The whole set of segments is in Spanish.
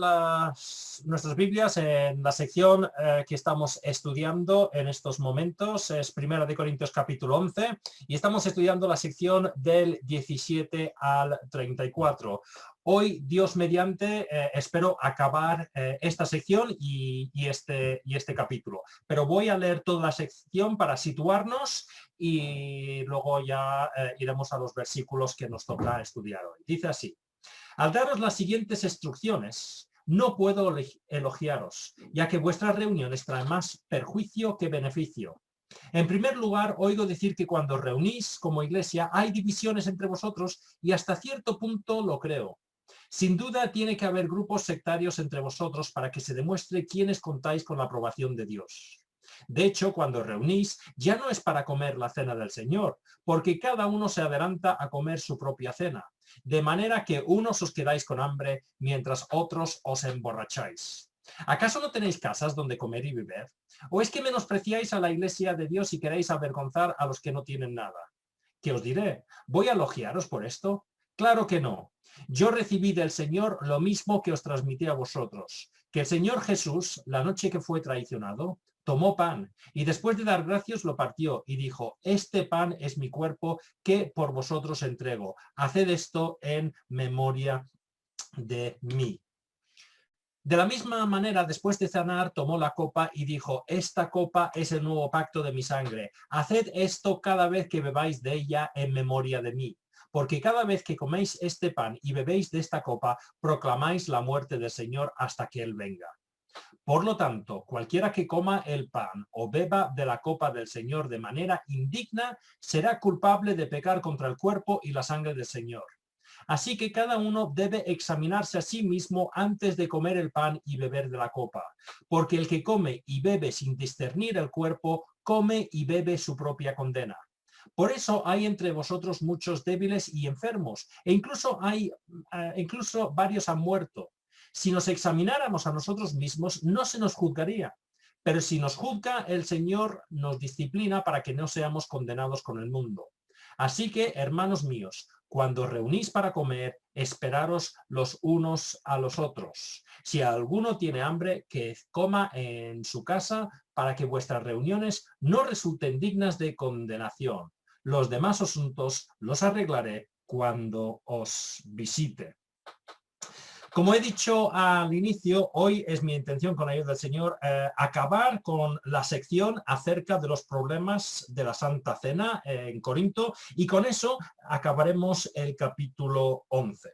abrir nuestras Biblias en la sección que estamos estudiando en estos momentos. Es 1 Corintios capítulo 11 y estamos estudiando la sección del 17 al 34. Hoy, Dios mediante, espero acabar esta sección y este capítulo. Pero voy a leer toda la sección para situarnos y luego ya iremos a los versículos que nos toca estudiar hoy. Dice así: al daros las siguientes instrucciones, no puedo elogiaros, ya que vuestras reuniones traen más perjuicio que beneficio. En primer lugar, oigo decir que cuando os reunís como iglesia hay divisiones entre vosotros y hasta cierto punto lo creo. Sin duda tiene que haber grupos sectarios entre vosotros para que se demuestre quiénes contáis con la aprobación de Dios. De hecho, cuando os reunís, ya no es para comer la cena del Señor, porque cada uno se adelanta a comer su propia cena, de manera que unos os quedáis con hambre, mientras otros os emborracháis. ¿Acaso no tenéis casas donde comer y beber? ¿O es que menospreciáis a la iglesia de Dios y queréis avergonzar a los que no tienen nada? ¿Qué os diré? ¿Voy a elogiaros por esto? Claro que no. Yo recibí del Señor lo mismo que os transmití a vosotros, que el Señor Jesús, la noche que fue traicionado, tomó pan y después de dar gracias lo partió y dijo: este pan es mi cuerpo que por vosotros entrego. Haced esto en memoria de mí. De la misma manera, después de cenar, tomó la copa y dijo: esta copa es el nuevo pacto de mi sangre. Haced esto cada vez que bebáis de ella en memoria de mí. Porque cada vez que coméis este pan y bebéis de esta copa, proclamáis la muerte del Señor hasta que Él venga. Por lo tanto, cualquiera que coma el pan o beba de la copa del Señor de manera indigna, será culpable de pecar contra el cuerpo y la sangre del Señor. Así que cada uno debe examinarse a sí mismo antes de comer el pan y beber de la copa, porque el que come y bebe sin discernir el cuerpo, come y bebe su propia condena. Por eso hay entre vosotros muchos débiles y enfermos, e incluso varios han muerto. Si nos examináramos a nosotros mismos, no se nos juzgaría. Pero si nos juzga, el Señor nos disciplina para que no seamos condenados con el mundo. Así que, hermanos míos, cuando os reunís para comer, esperaros los unos a los otros. Si alguno tiene hambre, que coma en su casa, para que vuestras reuniones no resulten dignas de condenación. Los demás asuntos los arreglaré cuando os visite. Como he dicho al inicio, hoy es mi intención, con ayuda del Señor, acabar con la sección acerca de los problemas de la Santa Cena en Corinto, y con eso acabaremos el capítulo 11.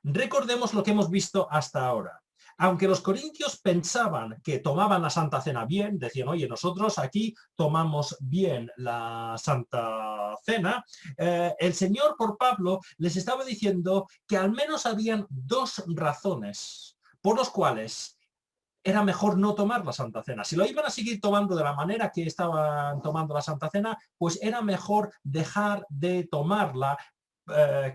Recordemos lo que hemos visto hasta ahora. Aunque los corintios pensaban que tomaban la Santa Cena bien, decían: oye, nosotros aquí tomamos bien la Santa Cena, el Señor por Pablo les estaba diciendo que al menos habían dos razones por las cuales era mejor no tomar la Santa Cena. Si lo iban a seguir tomando de la manera que estaban tomando la Santa Cena, pues era mejor dejar de tomarla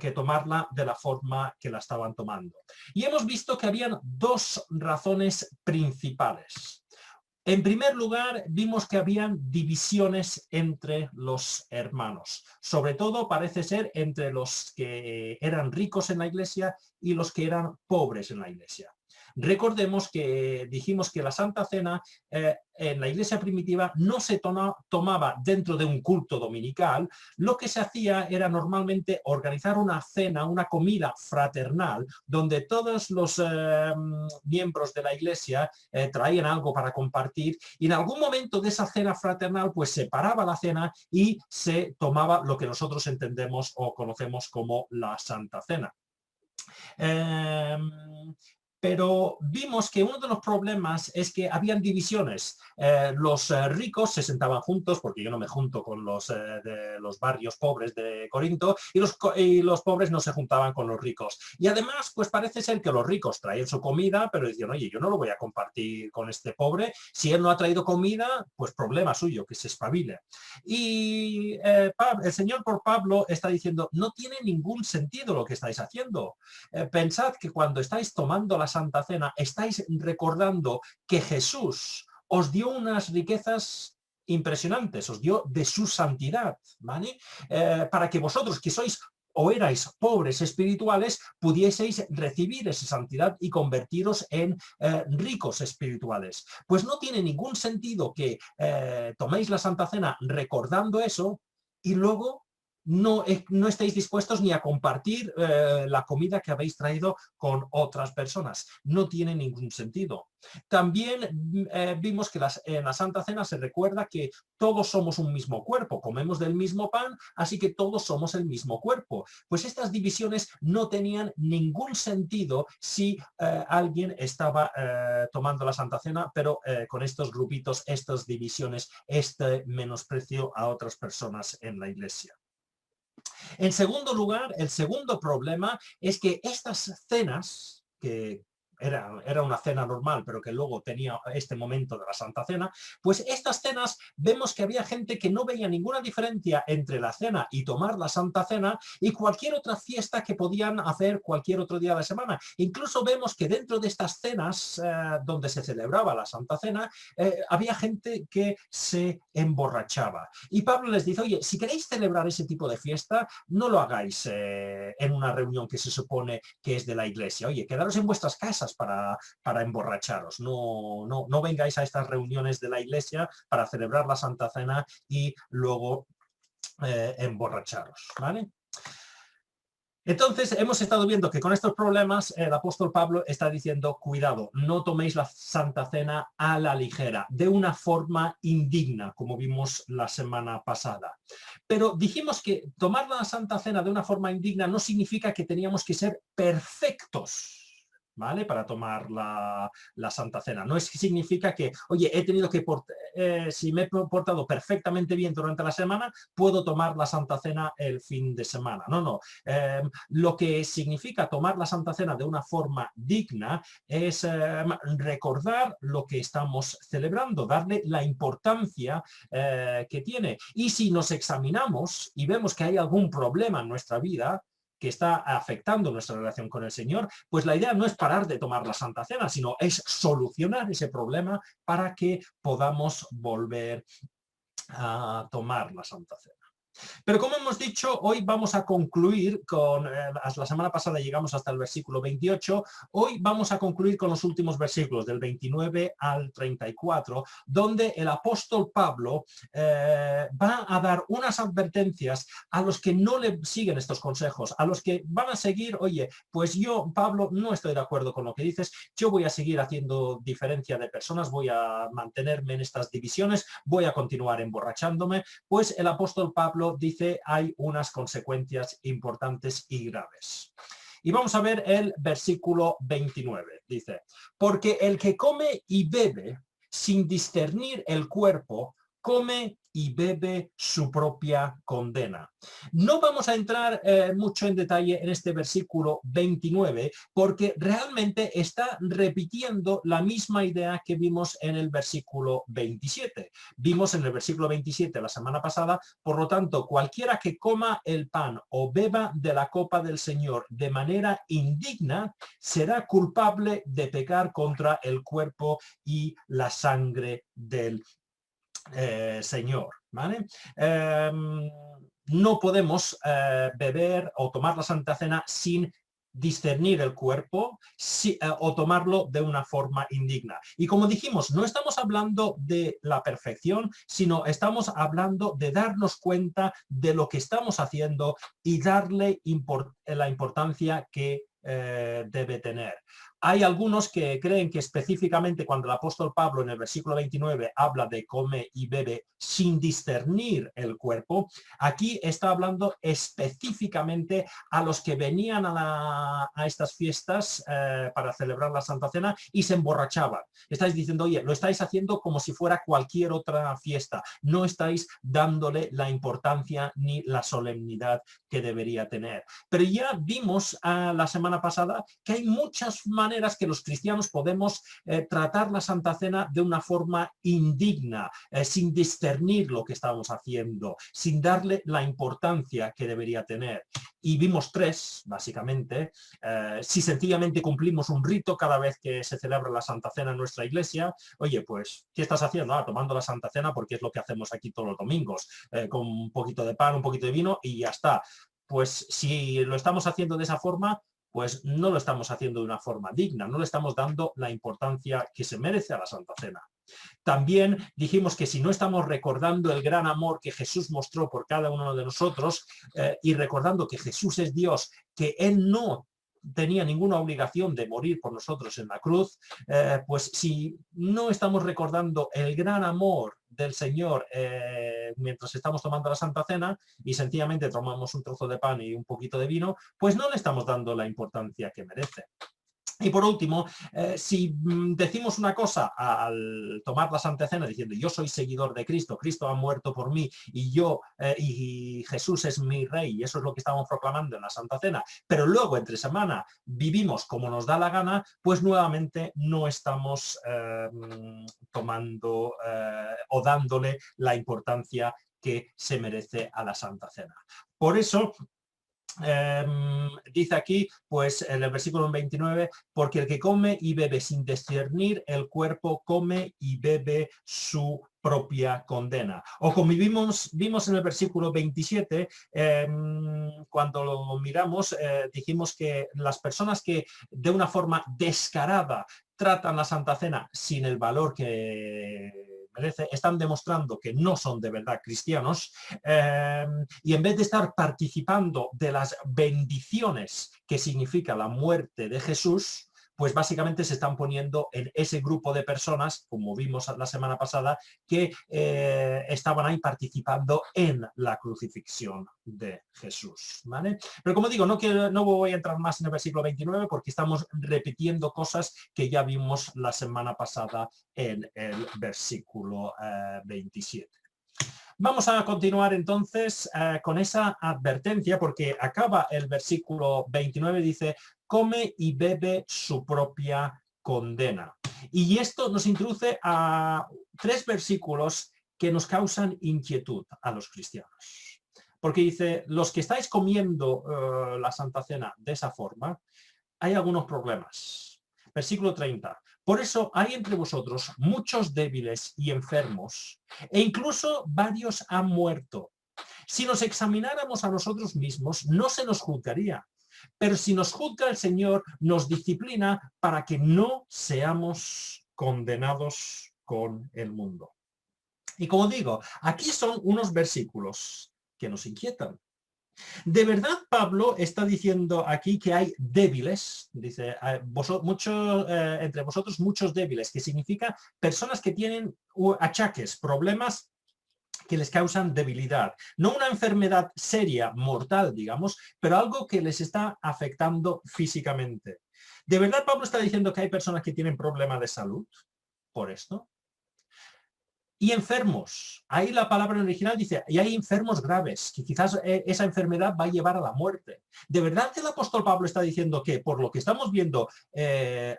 que tomarla de la forma que la estaban tomando. Y hemos visto que habían dos razones principales. En primer lugar, vimos que habían divisiones entre los hermanos. Sobre todo parece ser entre los que eran ricos en la iglesia y los que eran pobres en la iglesia. Recordemos que dijimos que la Santa Cena en la iglesia primitiva no se tomaba dentro de un culto dominical. Lo que se hacía era normalmente organizar una cena, una comida fraternal, donde todos los miembros de la iglesia traían algo para compartir, y en algún momento de esa cena fraternal pues se paraba la cena y se tomaba lo que nosotros entendemos o conocemos como la Santa Cena. Pero vimos que uno de los problemas es que habían divisiones. Los ricos se sentaban juntos, porque yo no me junto con los de los barrios pobres de Corinto, y los pobres no se juntaban con los ricos. Y además, pues parece ser que los ricos traían su comida, pero decían: oye, yo no lo voy a compartir con este pobre. Si él no ha traído comida, pues problema suyo, que se espabile. Y el Señor por Pablo está diciendo: no tiene ningún sentido lo que estáis haciendo. Pensad que cuando estáis tomando la Santa Cena, estáis recordando que Jesús os dio unas riquezas impresionantes, os dio de su santidad, ¿vale? Para que vosotros, que sois o erais pobres espirituales, pudieseis recibir esa santidad y convertiros en ricos espirituales. Pues no tiene ningún sentido que toméis la Santa Cena recordando eso y luego no estáis dispuestos ni a compartir la comida que habéis traído con otras personas. No tiene ningún sentido. También vimos que en la Santa Cena se recuerda que todos somos un mismo cuerpo, comemos del mismo pan, así que todos somos el mismo cuerpo. Pues estas divisiones no tenían ningún sentido si alguien estaba tomando la Santa Cena, pero con estos grupitos, estas divisiones, este menosprecio a otras personas en la iglesia. En segundo lugar, el segundo problema es que estas cenas, que era una cena normal, pero que luego tenía este momento de la Santa Cena, pues estas cenas vemos que había gente que no veía ninguna diferencia entre la cena y tomar la Santa Cena y cualquier otra fiesta que podían hacer cualquier otro día de la semana. Incluso vemos que dentro de estas cenas donde se celebraba la Santa Cena, había gente que se emborrachaba. Y Pablo les dice, oye, si queréis celebrar ese tipo de fiesta, no lo hagáis en una reunión que se supone que es de la iglesia. Oye, quedaros en vuestras casas para emborracharos. No vengáis a estas reuniones de la iglesia para celebrar la Santa Cena y luego emborracharos, ¿vale? Entonces, hemos estado viendo que con estos problemas el apóstol Pablo está diciendo, cuidado, no toméis la Santa Cena a la ligera, de una forma indigna, como vimos la semana pasada. Pero dijimos que tomar la Santa Cena de una forma indigna no significa que teníamos que ser perfectos, ¿vale? Para tomar la Santa Cena. No es que significa que, oye, he tenido que, si me he portado perfectamente bien durante la semana, puedo tomar la Santa Cena el fin de semana. No. Lo que significa tomar la Santa Cena de una forma digna es recordar lo que estamos celebrando, darle la importancia que tiene. Y si nos examinamos y vemos que hay algún problema en nuestra vida que está afectando nuestra relación con el Señor, pues la idea no es parar de tomar la Santa Cena, sino es solucionar ese problema para que podamos volver a tomar la Santa Cena. Pero como hemos dicho, hoy vamos a concluir con, la semana pasada llegamos hasta el versículo 28, hoy vamos a concluir con los últimos versículos, del 29 al 34, donde el apóstol Pablo va a dar unas advertencias a los que no le siguen estos consejos, a los que van a seguir, oye, pues yo, Pablo, no estoy de acuerdo con lo que dices, yo voy a seguir haciendo diferencia de personas, voy a mantenerme en estas divisiones, voy a continuar emborrachándome, pues el apóstol Pablo dice hay unas consecuencias importantes y graves. Y vamos a ver el versículo 29. Dice, porque el que come y bebe sin discernir el cuerpo, come y bebe su propia condena. No vamos a entrar mucho en detalle en este versículo 29 porque realmente está repitiendo la misma idea que vimos en el versículo 27. Vimos en el versículo 27 la semana pasada, por lo tanto, cualquiera que coma el pan o beba de la copa del Señor de manera indigna será culpable de pecar contra el cuerpo y la sangre del Señor, ¿vale? No podemos beber o tomar la Santa Cena sin discernir el cuerpo o tomarlo de una forma indigna. Y como dijimos, no estamos hablando de la perfección, sino estamos hablando de darnos cuenta de lo que estamos haciendo y darle la importancia que debe tener. Hay algunos que creen que específicamente cuando el apóstol Pablo en el versículo 29 habla de come y bebe sin discernir el cuerpo, aquí está hablando específicamente a los que venían a estas fiestas para celebrar la Santa Cena y se emborrachaban. Estáis diciendo, oye, lo estáis haciendo como si fuera cualquier otra fiesta. No estáis dándole la importancia ni la solemnidad que debería tener. Pero ya vimos la semana pasada que hay muchas maneras que los cristianos podemos tratar la Santa Cena de una forma indigna, sin discernir lo que estamos haciendo, sin darle la importancia que debería tener. Y vimos tres, básicamente. Si sencillamente cumplimos un rito cada vez que se celebra la Santa Cena en nuestra iglesia, oye, pues, ¿qué estás haciendo? Tomando la Santa Cena porque es lo que hacemos aquí todos los domingos, con un poquito de pan, un poquito de vino y ya está. pues si lo estamos haciendo de esa forma, pues no lo estamos haciendo de una forma digna, no le estamos dando la importancia que se merece a la Santa Cena. También dijimos que si no estamos recordando el gran amor que Jesús mostró por cada uno de nosotros y recordando que Jesús es Dios, que Él no tenía ninguna obligación de morir por nosotros en la cruz, pues si no estamos recordando el gran amor del Señor mientras estamos tomando la Santa Cena y sencillamente tomamos un trozo de pan y un poquito de vino, pues no le estamos dando la importancia que merece. Y por último, si decimos una cosa al tomar la Santa Cena diciendo yo soy seguidor de Cristo, Cristo ha muerto por mí y yo y Jesús es mi rey, y eso es lo que estamos proclamando en la Santa Cena, pero luego entre semana vivimos como nos da la gana, pues nuevamente no estamos tomando o dándole la importancia que se merece a la Santa Cena. Por eso dice aquí, pues en el versículo 29, porque el que come y bebe sin discernir el cuerpo, come y bebe su propia condena. O como vimos en el versículo 27, cuando lo miramos, dijimos que las personas que de una forma descarada tratan la Santa Cena sin el valor que merece, están demostrando que no son de verdad cristianos, y en vez de estar participando de las bendiciones que significa la muerte de Jesús, pues básicamente se están poniendo en ese grupo de personas, como vimos la semana pasada, que estaban ahí participando en la crucifixión de Jesús, ¿vale? Pero como digo, no voy a entrar más en el versículo 29 porque estamos repitiendo cosas que ya vimos la semana pasada en el versículo 27. Vamos a continuar entonces con esa advertencia, porque acaba el versículo 29, dice, come y bebe su propia condena. Y esto nos introduce a 3 versículos que nos causan inquietud a los cristianos. Porque dice, los que estáis comiendo la Santa Cena de esa forma, hay algunos problemas. Versículo 30. Por eso hay entre vosotros muchos débiles y enfermos, e incluso varios han muerto. Si nos examináramos a nosotros mismos, no se nos juzgaría. Pero si nos juzga el Señor, nos disciplina para que no seamos condenados con el mundo. Y como digo, aquí son unos versículos que nos inquietan. ¿De verdad Pablo está diciendo aquí que hay débiles? Dice, entre vosotros muchos débiles, que significa personas que tienen achaques, problemas que les causan debilidad. No una enfermedad seria, mortal, digamos, pero algo que les está afectando físicamente. ¿De verdad Pablo está diciendo que hay personas que tienen problemas de salud por esto? Y enfermos. Ahí la palabra original dice, y hay enfermos graves, que quizás esa enfermedad va a llevar a la muerte. ¿De verdad que el apóstol Pablo está diciendo que, por lo que estamos viendo,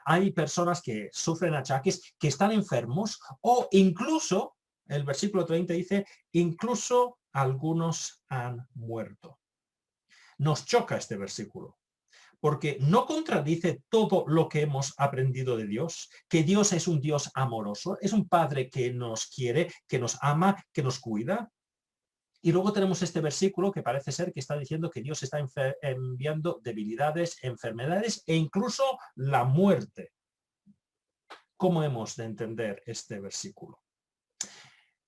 hay personas que sufren achaques, que están enfermos, o incluso, el versículo 30 dice, incluso algunos han muerto? Nos choca este versículo, porque no contradice todo lo que hemos aprendido de Dios, que Dios es un Dios amoroso, es un Padre que nos quiere, que nos ama, que nos cuida. Y luego tenemos este versículo que parece ser que está diciendo que Dios está enviando debilidades, enfermedades e incluso la muerte. ¿Cómo hemos de entender este versículo?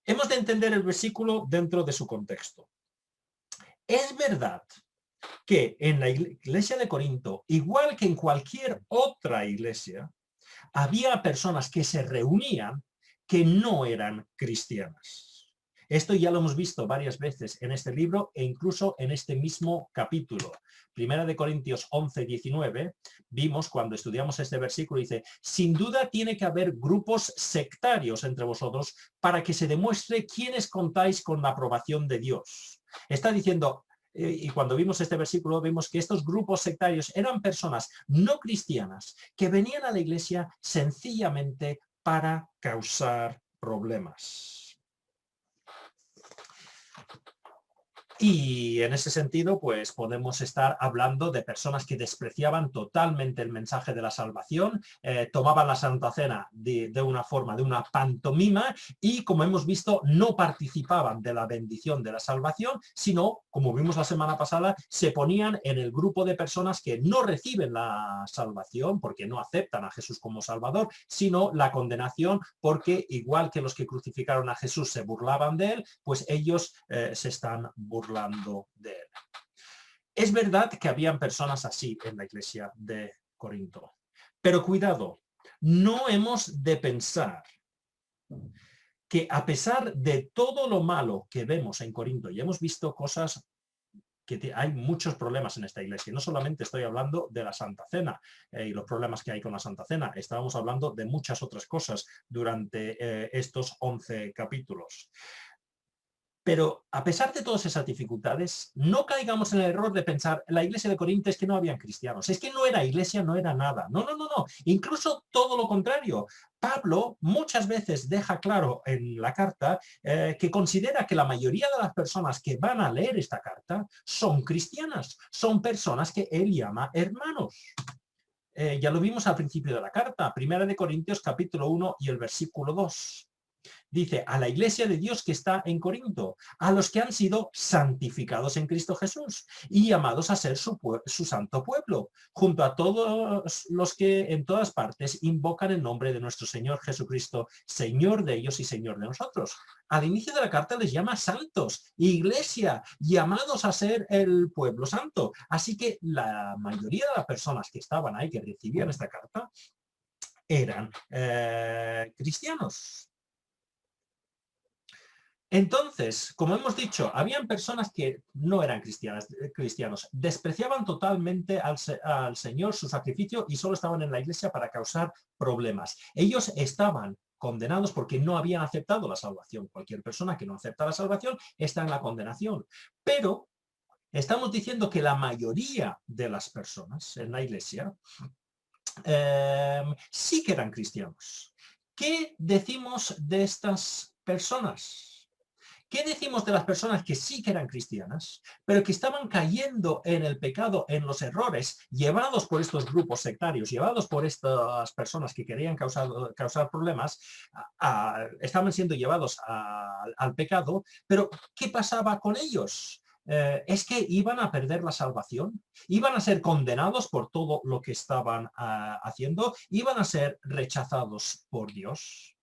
Hemos de entender el versículo dentro de su contexto. Es verdad que en la iglesia de Corinto, igual que en cualquier otra iglesia, había personas que se reunían que no eran cristianas. Esto ya lo hemos visto varias veces en este libro e incluso en este mismo capítulo. Primera de Corintios 11, 19, vimos cuando estudiamos este versículo, dice, sin duda tiene que haber grupos sectarios entre vosotros para que se demuestre quiénes contáis con la aprobación de Dios. Está diciendo, y cuando vimos este versículo vemos que estos grupos sectarios eran personas no cristianas que venían a la iglesia sencillamente para causar problemas. Y en ese sentido, pues podemos estar hablando de personas que despreciaban totalmente el mensaje de la salvación, tomaban la Santa Cena de una forma, de una pantomima, y como hemos visto, no participaban de la bendición de la salvación, sino, como vimos la semana pasada, se ponían en el grupo de personas que no reciben la salvación porque no aceptan a Jesús como Salvador, sino la condenación porque, igual que los que crucificaron a Jesús se burlaban de él, pues ellos se están burlando de él. Es verdad que habían personas así en la iglesia de Corinto, pero cuidado, no hemos de pensar que a pesar de todo lo malo que vemos en Corinto, y hemos visto cosas que hay muchos problemas en esta iglesia, no solamente estoy hablando de la Santa Cena y los problemas que hay con la Santa Cena, estábamos hablando de muchas otras cosas durante estos 11 capítulos. Pero a pesar de todas esas dificultades, no caigamos en el error de pensar, la iglesia de Corinto es que no habían cristianos, es que no era iglesia, no era nada. No, no, no, no. Incluso todo lo contrario. Pablo muchas veces deja claro en la carta que considera que la mayoría de las personas que van a leer esta carta son cristianas, son personas que él llama hermanos. Ya lo vimos al principio de la carta, 1 Corintios capítulo 1 y el versículo 2. Dice, a la iglesia de Dios que está en Corinto, a los que han sido santificados en Cristo Jesús y llamados a ser su santo pueblo, junto a todos los que en todas partes invocan el nombre de nuestro Señor Jesucristo, Señor de ellos y Señor de nosotros. Al inicio de la carta les llama santos, iglesia, llamados a ser el pueblo santo. Así que la mayoría de las personas que estaban ahí, que recibían esta carta, eran cristianos. Entonces, como hemos dicho, habían personas que no eran cristianos, despreciaban totalmente al Señor, su sacrificio, y solo estaban en la iglesia para causar problemas. Ellos estaban condenados porque no habían aceptado la salvación. Cualquier persona que no acepta la salvación está en la condenación. Pero estamos diciendo que la mayoría de las personas en la iglesia sí que eran cristianos. ¿Qué decimos de estas personas? ¿Qué decimos de las personas que sí que eran cristianas, pero que estaban cayendo en el pecado, en los errores, llevados por estos grupos sectarios, llevados por estas personas que querían causar problemas, estaban siendo llevados al pecado? Pero ¿qué pasaba con ellos? Es que iban a perder la salvación, iban a ser condenados por todo lo que estaban haciendo, iban a ser rechazados por Dios.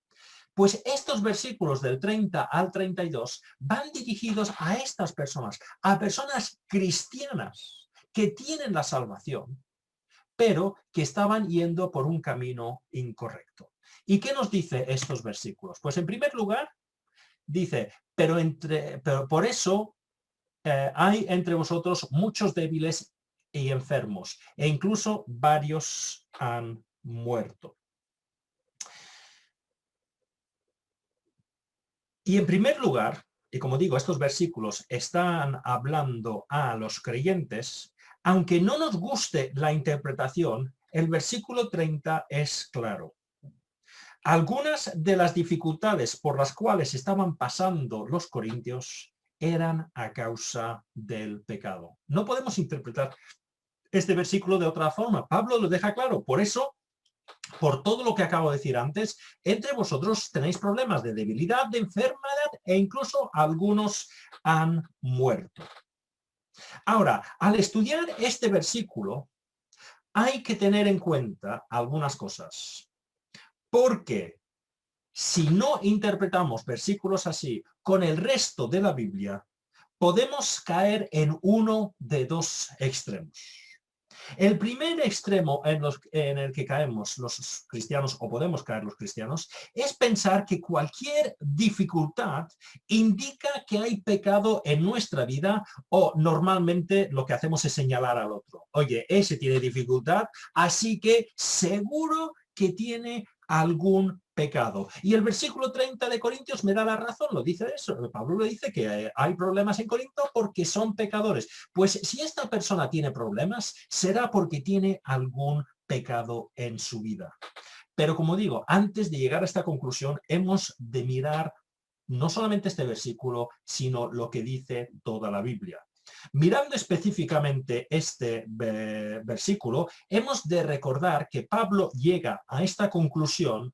Pues estos versículos del 30 al 32 van dirigidos a estas personas, a personas cristianas que tienen la salvación, pero que estaban yendo por un camino incorrecto. ¿Y qué nos dice estos versículos? Pues en primer lugar, dice, pero por eso hay entre vosotros muchos débiles y enfermos, e incluso varios han muerto. Y en primer lugar, y como digo, estos versículos están hablando a los creyentes, aunque no nos guste la interpretación, el versículo 30 es claro. Algunas de las dificultades por las cuales estaban pasando los corintios eran a causa del pecado. No podemos interpretar este versículo de otra forma. Pablo lo deja claro. Por eso, por todo lo que acabo de decir antes, entre vosotros tenéis problemas de debilidad, de enfermedad, e incluso algunos han muerto. Ahora, al estudiar este versículo, hay que tener en cuenta algunas cosas. Porque si no interpretamos versículos así con el resto de la Biblia, podemos caer en uno de dos extremos. El primer extremo en el que caemos los cristianos, o podemos caer los cristianos, es pensar que cualquier dificultad indica que hay pecado en nuestra vida, o normalmente lo que hacemos es señalar al otro. Oye, ese tiene dificultad, así que seguro que tiene algún pecado. Y el versículo 30 de Corintios me da la razón, lo dice eso. Pablo le dice que hay problemas en Corinto porque son pecadores. Pues si esta persona tiene problemas, será porque tiene algún pecado en su vida. Pero como digo, antes de llegar a esta conclusión, hemos de mirar no solamente este versículo, sino lo que dice toda la Biblia. Mirando específicamente este versículo, hemos de recordar que Pablo llega a esta conclusión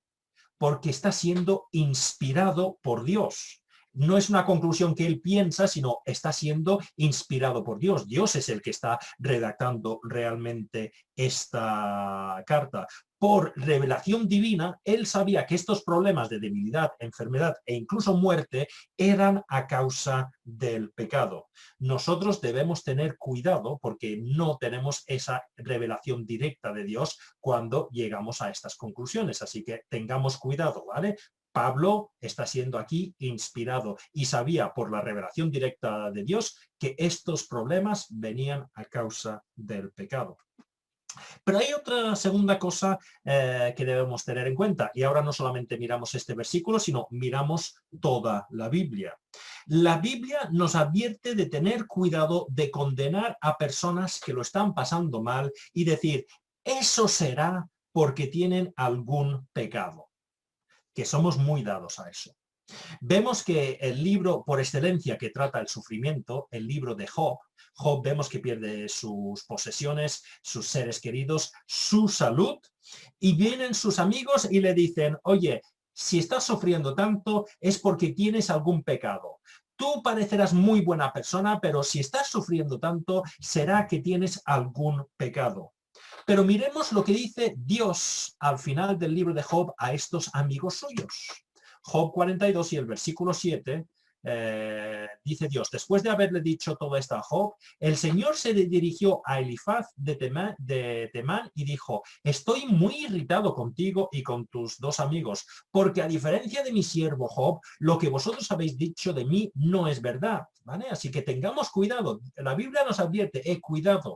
porque está siendo inspirado por Dios. No es una conclusión que él piensa, sino está siendo inspirado por Dios. Dios es el que está redactando realmente esta carta. Por revelación divina, él sabía que estos problemas de debilidad, enfermedad e incluso muerte eran a causa del pecado. Nosotros debemos tener cuidado porque no tenemos esa revelación directa de Dios cuando llegamos a estas conclusiones. Así que tengamos cuidado, ¿vale? Pablo está siendo aquí inspirado y sabía por la revelación directa de Dios que estos problemas venían a causa del pecado. Pero hay otra segunda cosa que debemos tener en cuenta, y ahora no solamente miramos este versículo, sino miramos toda la Biblia. La Biblia nos advierte de tener cuidado de condenar a personas que lo están pasando mal y decir, eso será porque tienen algún pecado, que somos muy dados a eso. Vemos que el libro por excelencia que trata el sufrimiento, el libro de Job, Job vemos que pierde sus posesiones, sus seres queridos, su salud, y vienen sus amigos y le dicen, oye, si estás sufriendo tanto es porque tienes algún pecado. Tú parecerás muy buena persona, pero si estás sufriendo tanto, será que tienes algún pecado. Pero miremos lo que dice Dios al final del libro de Job a estos amigos suyos. Job 42 y el versículo 7, dice Dios, después de haberle dicho todo esto a Job, el Señor se dirigió a Elifaz de Temán y dijo, estoy muy irritado contigo y con tus dos amigos, porque a diferencia de mi siervo Job, lo que vosotros habéis dicho de mí no es verdad, ¿vale? Así que tengamos cuidado. La Biblia nos advierte, cuidado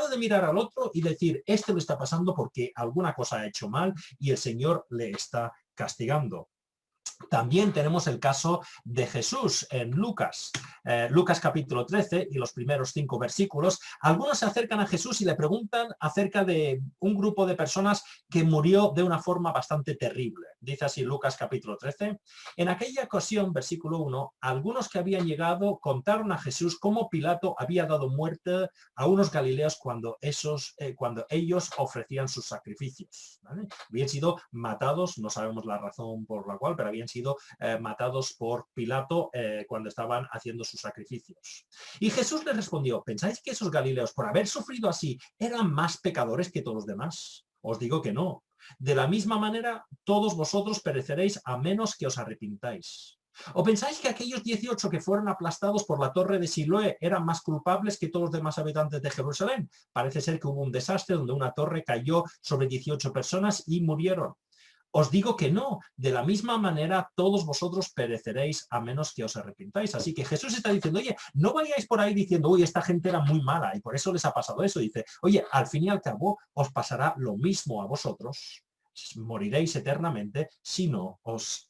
de mirar al otro y decir, este lo está pasando porque alguna cosa ha hecho mal y el Señor le está castigando. También tenemos el caso de Jesús en Lucas. Lucas capítulo 13 y los primeros 5 versículos. Algunos se acercan a Jesús y le preguntan acerca de un grupo de personas que murió de una forma bastante terrible. Dice así Lucas capítulo 13. En aquella ocasión, versículo 1, algunos que habían llegado contaron a Jesús cómo Pilato había dado muerte a unos galileos cuando ellos ofrecían sus sacrificios, ¿vale? Habían sido matados, no sabemos la razón por la cual, pero habían sido matados por Pilato cuando estaban haciendo sus sacrificios. Y Jesús les respondió, ¿pensáis que esos galileos, por haber sufrido así, eran más pecadores que todos los demás? Os digo que no. De la misma manera, todos vosotros pereceréis a menos que os arrepintáis. ¿O pensáis que aquellos 18 que fueron aplastados por la torre de Siloé eran más culpables que todos los demás habitantes de Jerusalén? Parece ser que hubo un desastre donde una torre cayó sobre 18 personas y murieron. Os digo que no, de la misma manera todos vosotros pereceréis a menos que os arrepintáis. Así que Jesús está diciendo, oye, no vayáis por ahí diciendo, uy, esta gente era muy mala y por eso les ha pasado eso. Dice, oye, al fin y al cabo os pasará lo mismo a vosotros, moriréis eternamente si no os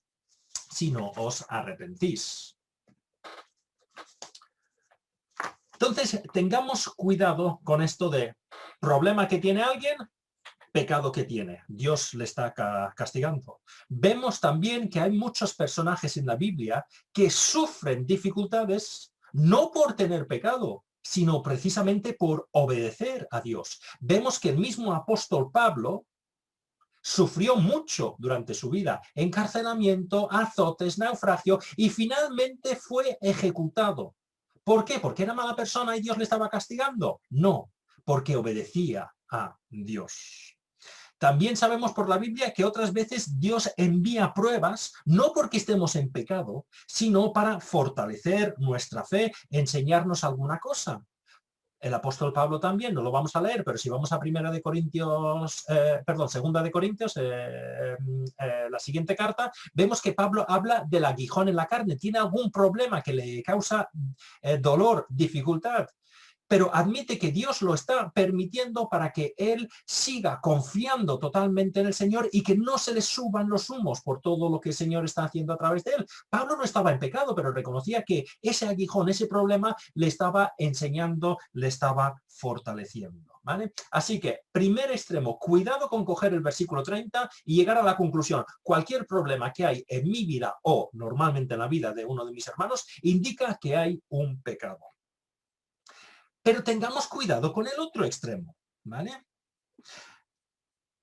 arrepentís. Entonces, tengamos cuidado con esto de problema que tiene alguien, pecado que tiene. Dios le está castigando. Vemos también que hay muchos personajes en la Biblia que sufren dificultades no por tener pecado, sino precisamente por obedecer a Dios. Vemos que el mismo apóstol Pablo sufrió mucho durante su vida, encarcelamiento, azotes, naufragio y finalmente fue ejecutado. ¿Por qué? ¿Porque era mala persona y Dios le estaba castigando? No, porque obedecía a Dios. También sabemos por la Biblia que otras veces Dios envía pruebas, no porque estemos en pecado, sino para fortalecer nuestra fe, enseñarnos alguna cosa. El apóstol Pablo también, no lo vamos a leer, pero si vamos a Segunda de Corintios, la siguiente carta, vemos que Pablo habla del aguijón en la carne, tiene algún problema que le causa dolor, dificultad, pero admite que Dios lo está permitiendo para que él siga confiando totalmente en el Señor y que no se le suban los humos por todo lo que el Señor está haciendo a través de él. Pablo no estaba en pecado, pero reconocía que ese aguijón, ese problema, le estaba enseñando, le estaba fortaleciendo. ¿vale? Así que, primer extremo, cuidado con coger el versículo 30 y llegar a la conclusión. Cualquier problema que hay en mi vida o normalmente en la vida de uno de mis hermanos indica que hay un pecado. Pero tengamos cuidado con el otro extremo, ¿vale?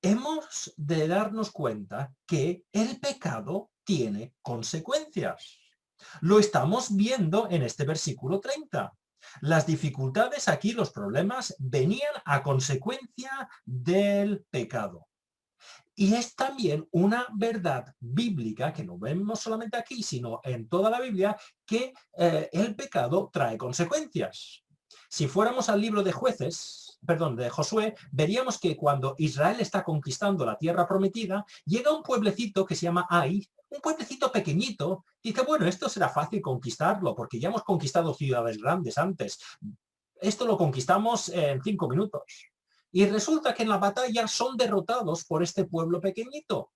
Hemos de darnos cuenta que el pecado tiene consecuencias. Lo estamos viendo en este versículo 30. Las dificultades aquí, los problemas, venían a consecuencia del pecado. Y es también una verdad bíblica, que no vemos solamente aquí, sino en toda la Biblia, que el pecado trae consecuencias. Si fuéramos al libro de de Josué, veríamos que cuando Israel está conquistando la tierra prometida, llega un pueblecito que se llama Ai, un pueblecito pequeñito, y dice, bueno, esto será fácil conquistarlo, porque ya hemos conquistado ciudades grandes antes. Esto lo conquistamos en 5 minutos. Y resulta que en la batalla son derrotados por este pueblo pequeñito.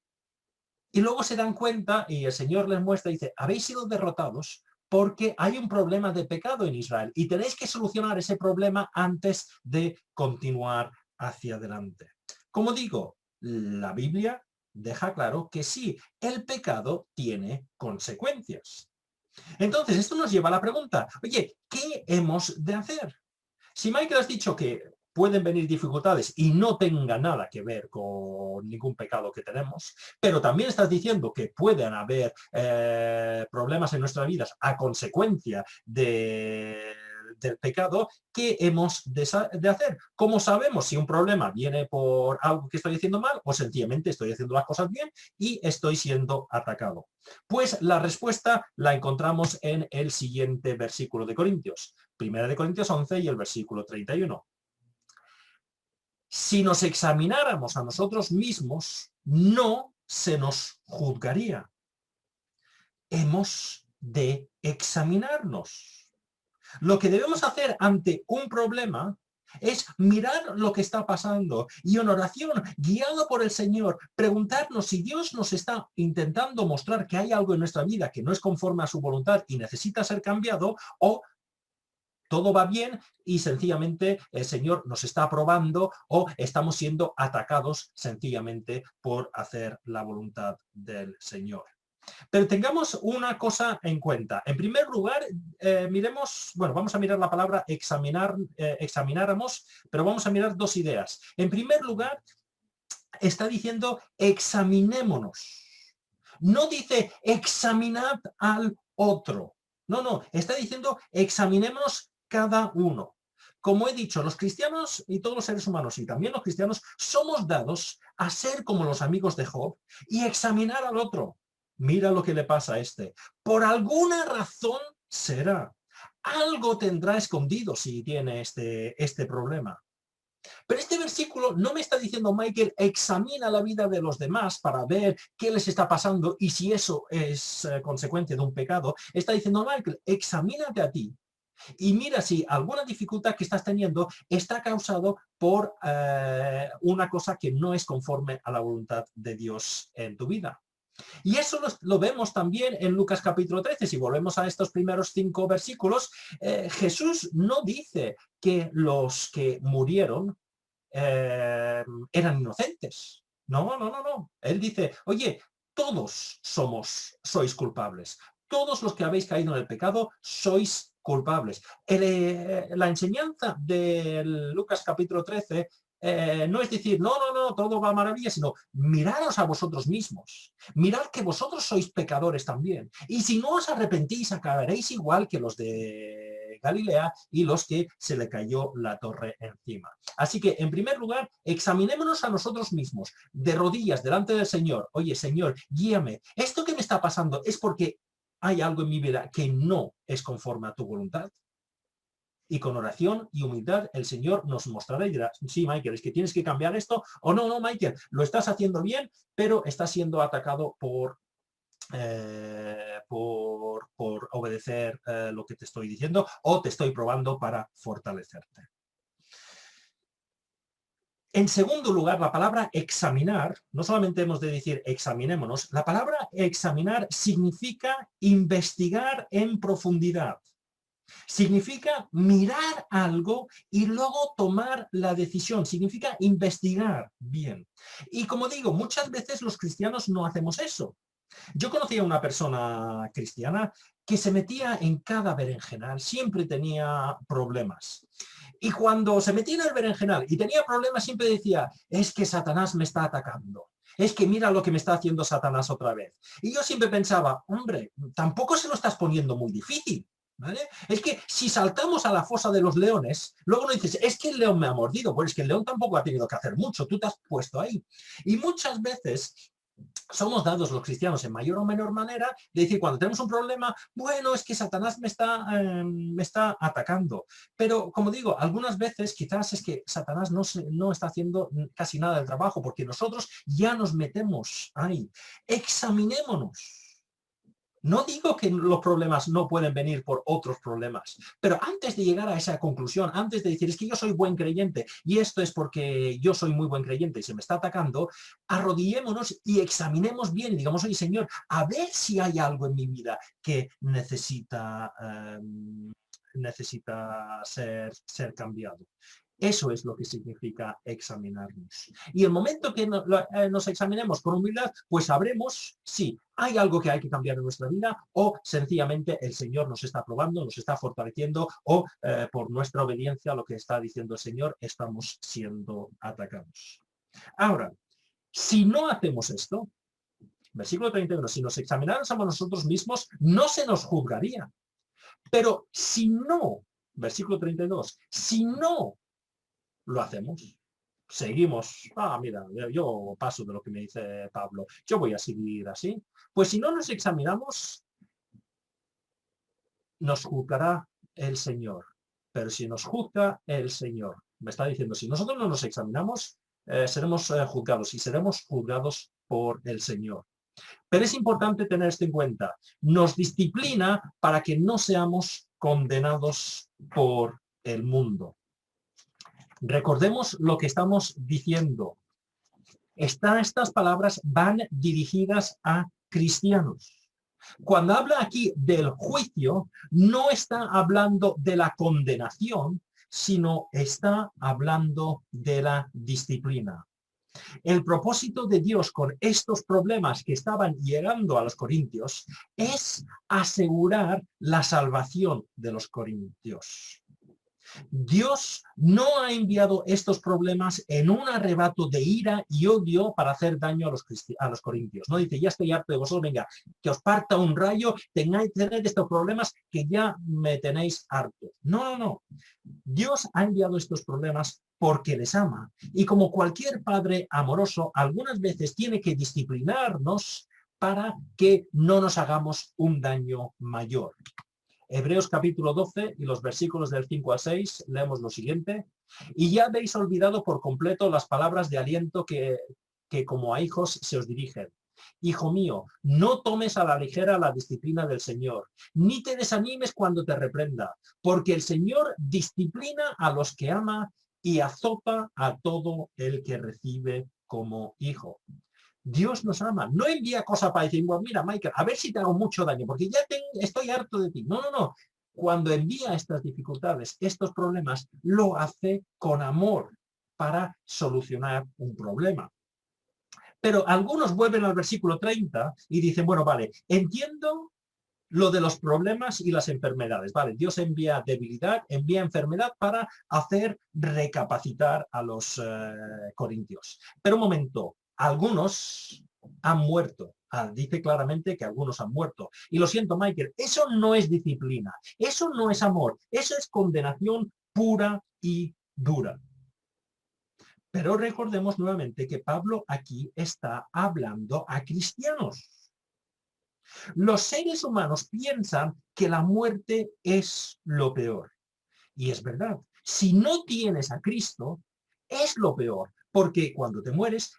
Y luego se dan cuenta y el Señor les muestra y dice, habéis sido derrotados porque hay un problema de pecado en Israel y tenéis que solucionar ese problema antes de continuar hacia adelante. Como digo, la Biblia deja claro que sí, el pecado tiene consecuencias. Entonces, esto nos lleva a la pregunta, oye, ¿qué hemos de hacer? Si Michael has dicho que pueden venir dificultades y no tenga nada que ver con ningún pecado que tenemos, pero también estás diciendo que pueden haber problemas en nuestras vidas a consecuencia del pecado, ¿qué hemos de hacer? ¿Cómo sabemos si un problema viene por algo que estoy haciendo mal o sencillamente estoy haciendo las cosas bien y estoy siendo atacado? Pues la respuesta la encontramos en el siguiente versículo de Corintios. Primera de Corintios 11 y el versículo 31. Si nos examináramos a nosotros mismos, no se nos juzgaría. Hemos de examinarnos. Lo que debemos hacer ante un problema es mirar lo que está pasando y en oración, guiado por el Señor, preguntarnos si Dios nos está intentando mostrar que hay algo en nuestra vida que no es conforme a su voluntad y necesita ser cambiado, o todo va bien y sencillamente el Señor nos está aprobando o estamos siendo atacados sencillamente por hacer la voluntad del Señor. Pero tengamos una cosa en cuenta. En primer lugar, vamos a mirar la palabra examináramos, pero vamos a mirar dos ideas. En primer lugar, está diciendo examinémonos. No dice examinad al otro. No, está diciendo examinémonos cada uno. Como he dicho, los cristianos y todos los seres humanos y también los cristianos somos dados a ser como los amigos de Job y examinar al otro. Mira lo que le pasa a este. Por alguna razón será. Algo tendrá escondido si tiene este problema. Pero este versículo no me está diciendo, Michael, examina la vida de los demás para ver qué les está pasando y si eso es consecuencia de un pecado. Está diciendo, Michael, examínate a ti y mira si alguna dificultad que estás teniendo está causado por una cosa que no es conforme a la voluntad de Dios en tu vida. Y eso lo vemos también en Lucas capítulo 13. Si volvemos a estos primeros 5 versículos, Jesús no dice que los que murieron eran inocentes. No. Él dice, oye, todos sois culpables. Todos los que habéis caído en el pecado sois culpables. La enseñanza de Lucas capítulo 13 no es decir, no, todo va a maravilla, sino miraros a vosotros mismos. Mirad que vosotros sois pecadores también. Y si no os arrepentís, acabaréis igual que los de Galilea y los que se le cayó la torre encima. Así que, en primer lugar, examinémonos a nosotros mismos, de rodillas delante del Señor. Oye, Señor, guíame. Esto que me está pasando es porque hay algo en mi vida que no es conforme a tu voluntad. Y con oración y humildad el Señor nos mostrará y dirá, sí, Michael, es que tienes que cambiar esto, o no, Michael, lo estás haciendo bien, pero estás siendo atacado por obedecer lo que te estoy diciendo o te estoy probando para fortalecerte. En segundo lugar, la palabra examinar, no solamente hemos de decir examinémonos, la palabra examinar significa investigar en profundidad. Significa mirar algo y luego tomar la decisión. Significa investigar bien. Y como digo, muchas veces los cristianos no hacemos eso. Yo conocí a una persona cristiana que se metía en cada berenjenal, siempre tenía problemas. Y cuando se metía en el berenjenal y tenía problemas, siempre decía, es que Satanás me está atacando. Es que mira lo que me está haciendo Satanás otra vez. Y yo siempre pensaba, hombre, tampoco se lo estás poniendo muy difícil. ¿Vale? Es que si saltamos a la fosa de los leones, luego no dices, es que el león me ha mordido. Pues es que el león tampoco ha tenido que hacer mucho, tú te has puesto ahí. Y muchas veces somos dados los cristianos en mayor o menor manera de decir, cuando tenemos un problema, bueno, es que Satanás me está atacando. Pero, como digo, algunas veces quizás es que Satanás no está haciendo casi nada del trabajo, porque nosotros ya nos metemos ahí. Examinémonos. No digo que los problemas no pueden venir por otros problemas, pero antes de llegar a esa conclusión, antes de decir, es que yo soy buen creyente y esto es porque yo soy muy buen creyente y se me está atacando, arrodillémonos y examinemos bien y digamos, oye, Señor, a ver si hay algo en mi vida que necesita ser cambiado. Eso es lo que significa examinarnos. Y el momento que nos examinemos con humildad, pues sabremos si hay algo que hay que cambiar en nuestra vida o sencillamente el Señor nos está probando, nos está fortaleciendo o por nuestra obediencia a lo que está diciendo el Señor estamos siendo atacados. Ahora, si no hacemos esto, versículo 31, si nos examináramos a nosotros mismos, no se nos juzgaría. Pero si no, versículo 32, si no lo hacemos. Seguimos, mira, yo paso de lo que me dice Pablo, yo voy a seguir así. Pues si no nos examinamos, nos juzgará el Señor. Pero si nos juzga el Señor, me está diciendo, si nosotros no nos examinamos, seremos juzgados y seremos juzgados por el Señor. Pero es importante tener esto en cuenta. Nos disciplina para que no seamos condenados por el mundo. Recordemos lo que estamos diciendo. Estas palabras van dirigidas a cristianos. Cuando habla aquí del juicio, no está hablando de la condenación, sino está hablando de la disciplina. El propósito de Dios con estos problemas que estaban llegando a los corintios es asegurar la salvación de los corintios. Dios no ha enviado estos problemas en un arrebato de ira y odio para hacer daño a los corintios. No dice, ya estoy harto de vosotros, venga, que os parta un rayo, tengáis estos problemas que ya me tenéis harto. No, no, no. Dios ha enviado estos problemas porque les ama. Y como cualquier padre amoroso, algunas veces tiene que disciplinarnos para que no nos hagamos un daño mayor. Hebreos capítulo 12 y los versículos del 5 al 6, leemos lo siguiente. Y ya habéis olvidado por completo las palabras de aliento que como a hijos se os dirigen. Hijo mío, no tomes a la ligera la disciplina del Señor, ni te desanimes cuando te reprenda, porque el Señor disciplina a los que ama y azota a todo el que recibe como hijo. Dios nos ama, no envía cosas para decir, bueno, mira, Michael, a ver si te hago mucho daño, porque ya estoy harto de ti. No, no, no. Cuando envía estas dificultades, estos problemas, lo hace con amor para solucionar un problema. Pero algunos vuelven al versículo 30 y dicen, bueno, vale, entiendo lo de los problemas y las enfermedades. Vale, Dios envía debilidad, envía enfermedad para hacer recapacitar a los corintios. Pero un momento, algunos han muerto. Dice claramente que algunos han muerto. Y lo siento, Michael, eso no es disciplina, eso no es amor, eso es condenación pura y dura. Pero recordemos nuevamente que Pablo aquí está hablando a cristianos. Los seres humanos piensan que la muerte es lo peor. Y es verdad. Si no tienes a Cristo, es lo peor. Porque cuando te mueres,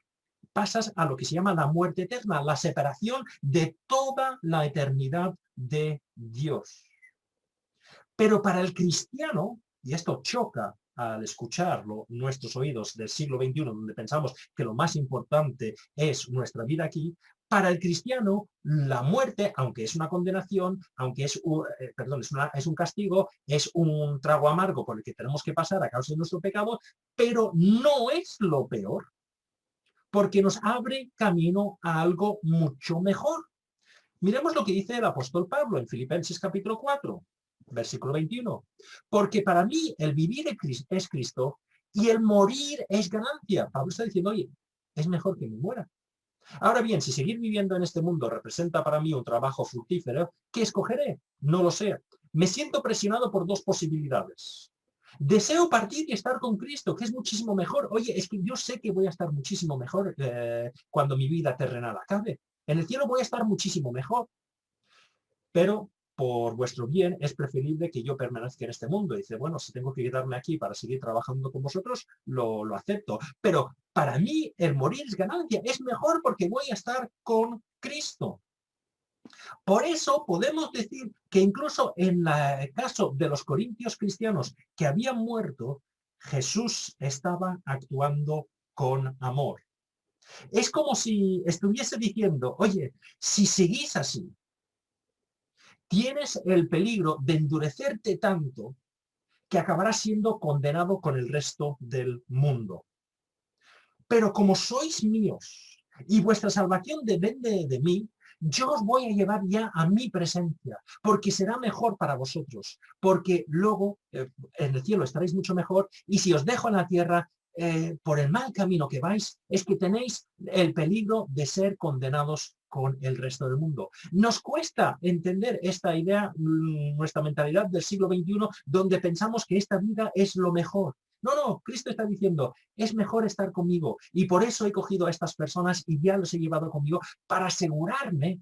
pasas a lo que se llama la muerte eterna, la separación de toda la eternidad de Dios. Pero para el cristiano, y esto choca al escucharlo nuestros oídos del siglo XXI, donde pensamos que lo más importante es nuestra vida aquí, Para el cristiano, la muerte, aunque es una condenación, aunque es es un castigo, es un trago amargo por el que tenemos que pasar a causa de nuestro pecado, pero no es lo peor, porque nos abre camino a algo mucho mejor. Miremos lo que dice el apóstol Pablo en Filipenses capítulo 4, versículo 21. Porque para mí el vivir es Cristo y el morir es ganancia. Pablo está diciendo, oye, es mejor que me muera. Ahora bien, si seguir viviendo en este mundo representa para mí un trabajo fructífero, ¿qué escogeré? No lo sé. Me siento presionado por dos posibilidades. Deseo partir y estar con Cristo, que es muchísimo mejor. Oye, es que yo sé que voy a estar muchísimo mejor cuando mi vida terrenal acabe. En el cielo voy a estar muchísimo mejor, pero por vuestro bien es preferible que yo permanezca en este mundo. Y dice, bueno, si tengo que quedarme aquí para seguir trabajando con vosotros, lo acepto. Pero para mí el morir es ganancia, es mejor porque voy a estar con Cristo. Por eso podemos decir que incluso en el caso de los corintios cristianos que habían muerto, Jesús estaba actuando con amor. Es como si estuviese diciendo, oye, si seguís así, tienes el peligro de endurecerte tanto que acabarás siendo condenado con el resto del mundo. Pero como sois míos y vuestra salvación depende de mí, yo os voy a llevar ya a mi presencia, porque será mejor para vosotros, porque luego en el cielo estaréis mucho mejor, y si os dejo en la tierra, por el mal camino que vais, es que tenéis el peligro de ser condenados con el resto del mundo. Nos cuesta entender esta idea, nuestra mentalidad del siglo XXI, donde pensamos que esta vida es lo mejor. No, no, Cristo está diciendo, es mejor estar conmigo, y por eso he cogido a estas personas y ya los he llevado conmigo para asegurarme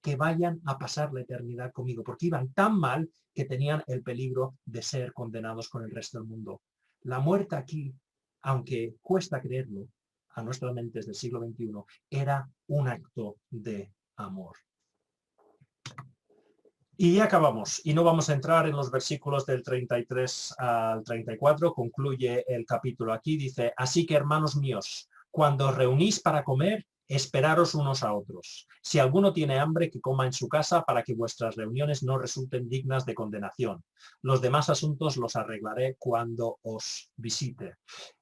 que vayan a pasar la eternidad conmigo, porque iban tan mal que tenían el peligro de ser condenados con el resto del mundo. La muerte aquí, aunque cuesta creerlo, a nuestras mentes del siglo XXI, era un acto de amor. Y ya acabamos, y no vamos a entrar en los versículos del 33 al 34, concluye el capítulo aquí, dice, así que hermanos míos, cuando os reunís para comer, esperaros unos a otros. Si alguno tiene hambre, que coma en su casa para que vuestras reuniones no resulten dignas de condenación. Los demás asuntos los arreglaré cuando os visite.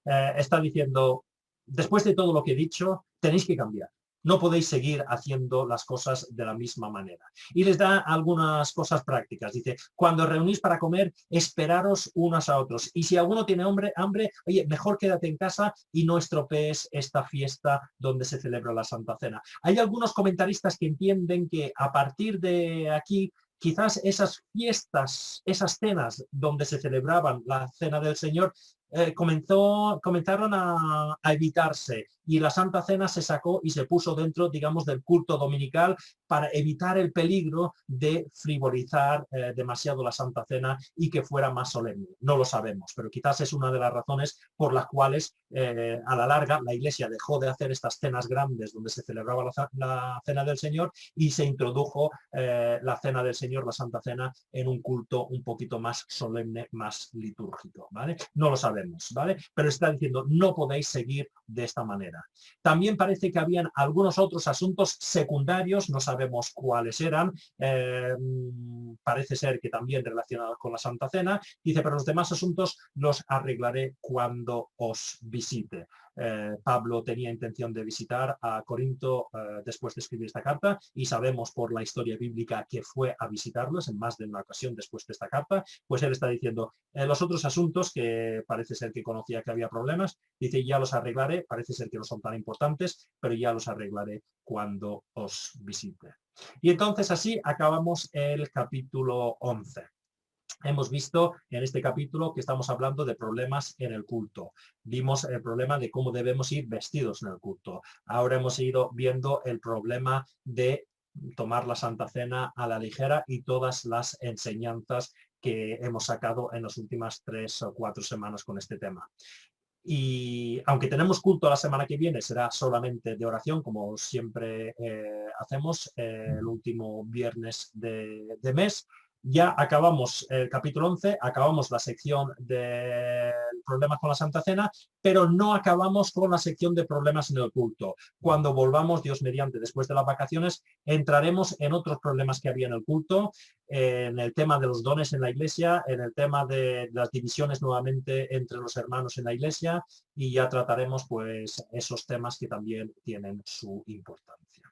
Está diciendo, después de todo lo que he dicho, tenéis que cambiar. No podéis seguir haciendo las cosas de la misma manera. Y les da algunas cosas prácticas. Dice, cuando reunís para comer, esperaros unos a otros. Y si alguno tiene hambre, oye, mejor quédate en casa y no estropees esta fiesta donde se celebra la Santa Cena. Hay algunos comentaristas que entienden que a partir de aquí, quizás esas fiestas, esas cenas donde se celebraban la Cena del Señor, comenzaron a evitarse, y la Santa Cena se sacó y se puso dentro, digamos, del culto dominical para evitar el peligro de frivolizar demasiado la Santa Cena y que fuera más solemne. No lo sabemos, pero quizás es una de las razones por las cuales a la larga la Iglesia dejó de hacer estas cenas grandes donde se celebraba la Cena del Señor y se introdujo la Cena del Señor, la Santa Cena, en un culto un poquito más solemne, más litúrgico, ¿vale? No lo sabemos, ¿vale? Pero está diciendo, no podéis seguir de esta manera. También parece que habían algunos otros asuntos secundarios, no sabemos cuáles eran, parece ser que también relacionados con la Santa Cena. Dice, pero los demás asuntos los arreglaré cuando os visite. Pablo tenía intención de visitar a Corinto después de escribir esta carta, y sabemos por la historia bíblica que fue a visitarlos en más de una ocasión después de esta carta. Pues él está diciendo, los otros asuntos que parece ser que conocía que había problemas, dice, ya los arreglaré, parece ser que no son tan importantes, pero ya los arreglaré cuando os visite. Y entonces así acabamos el capítulo 11. Hemos visto en este capítulo que estamos hablando de problemas en el culto. Vimos el problema de cómo debemos ir vestidos en el culto. Ahora hemos ido viendo el problema de tomar la Santa Cena a la ligera y todas las enseñanzas que hemos sacado en las últimas 3 o 4 semanas con este tema. Y aunque tenemos culto la semana que viene, será solamente de oración, como siempre hacemos el último viernes de mes. Ya acabamos el capítulo 11, acabamos la sección del problemas con la Santa Cena, pero no acabamos con la sección de problemas en el culto. Cuando volvamos, Dios mediante, después de las vacaciones, entraremos en otros problemas que había en el culto, en el tema de los dones en la iglesia, en el tema de las divisiones nuevamente entre los hermanos en la iglesia, y ya trataremos pues esos temas que también tienen su importancia.